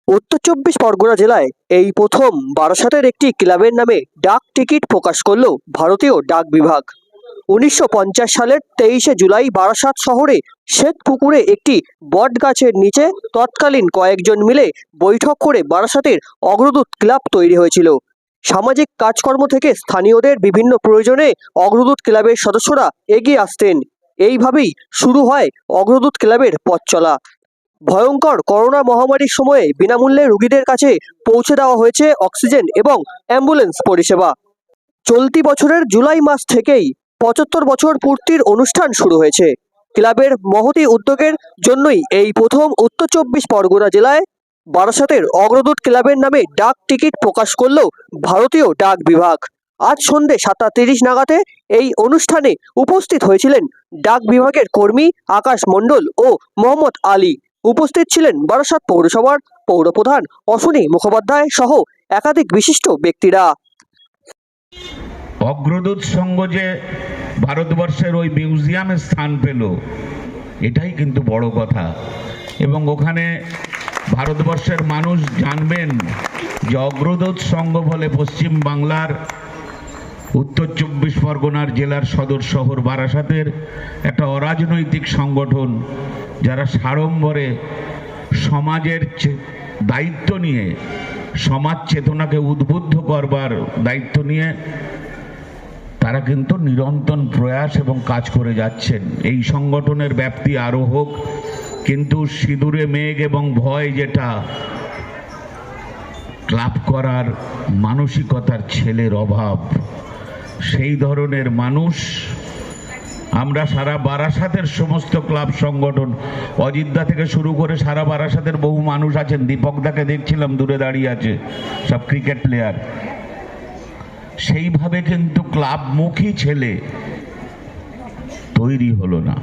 উত্তর চব্বিশ পরগনা জেলায় এই প্রথম বারাসাতের একটি ক্লাবের নামে ডাক টিকিট প্রকাশ করল ভারতীয় ডাক বিভাগ। 1950 সালের 23শে জুলাই বারাসাত শহরে শ্বেতপুকুরে একটি বট গাছের নিচে তৎকালীন কয়েকজন মিলে বৈঠক করে বারাসাতের অগ্রদূত ক্লাব তৈরি হয়েছিল। সামাজিক কাজকর্ম থেকে স্থানীয়দের বিভিন্ন প্রয়োজনে অগ্রদূত ক্লাবের সদস্যরা এগিয়ে আসতেন। এইভাবেই শুরু হয় অগ্রদূত ক্লাবের পথ চলা। ভয়ঙ্কর করোনা মহামারীর সময়ে বিনামূল্যে রোগীদের কাছে পৌঁছে দেওয়া হয়েছে অক্সিজেন এবং অ্যাম্বুলেন্স পরিষেবা। চলতি বছরের জুলাই মাস থেকেই 75 বছর পূর্তির অনুষ্ঠান শুরু হয়েছে। ক্লাবের মহতী উদ্যোগের জন্যই এই প্রথম উত্তর চব্বিশ পরগনা জেলায় বারাসাতের অগ্রদূত ক্লাবের নামে ডাক টিকিট প্রকাশ করল ভারতীয় ডাক বিভাগ। আজ সন্ধ্যে 7:30 নাগাদে এই অনুষ্ঠানে উপস্থিত হয়েছিলেন ডাক বিভাগের কর্মী আকাশ মণ্ডল ও মোহাম্মদ আলী। উপস্থিত ছিলেন বারাসাত পৌরসভার পৌরপ্রধান অশ্বিনী মুখোপাধ্যায় সহ একাধিক বিশিষ্ট ব্যক্তিরা। অগ্রদূত সংঘ যে ভারতবর্ষের ওই মিউজিয়ামে স্থান পেল, এটাই কিন্তু বড় কথা। এবং ওখানে ভারতবর্ষের মানুষ জানবেন যে অগ্রদূত সংঘ বলে পশ্চিম বাংলার উত্তর চব্বিশ পরগনার জেলার সদর শহর বারাসাতের একটা অরাজনৈতিক সংগঠন, যারা সাড়ম্বরে সমাজের দায়িত্ব নিয়ে, সমাজ চেতনাকে উদ্বুদ্ধ করবার দায়িত্ব নিয়ে তারা কিন্তু নিরন্তর প্রয়াস এবং কাজ করে যাচ্ছেন। এই সংগঠনের ব্যাপ্তি আরও হোক, কিন্তু সিঁদুরে মেঘ এবং ভয় যেটা ক্লাব করার মানসিকতার ছেলের অভাব, সেই ধরনের মানুষ আমরা সারা বারাসাতের সমস্ত ক্লাব সংগঠন, অযোধ্যা থেকে শুরু করে সারা বারাসাতের বহু মানুষ আছেন। দীপকদাকে দেখছিলাম দূরে দাঁড়িয়ে আছে, সব ক্রিকেট প্লেয়ার। সেইভাবে কিন্তু ক্লাবমুখী ছেলে তৈরি হলো না।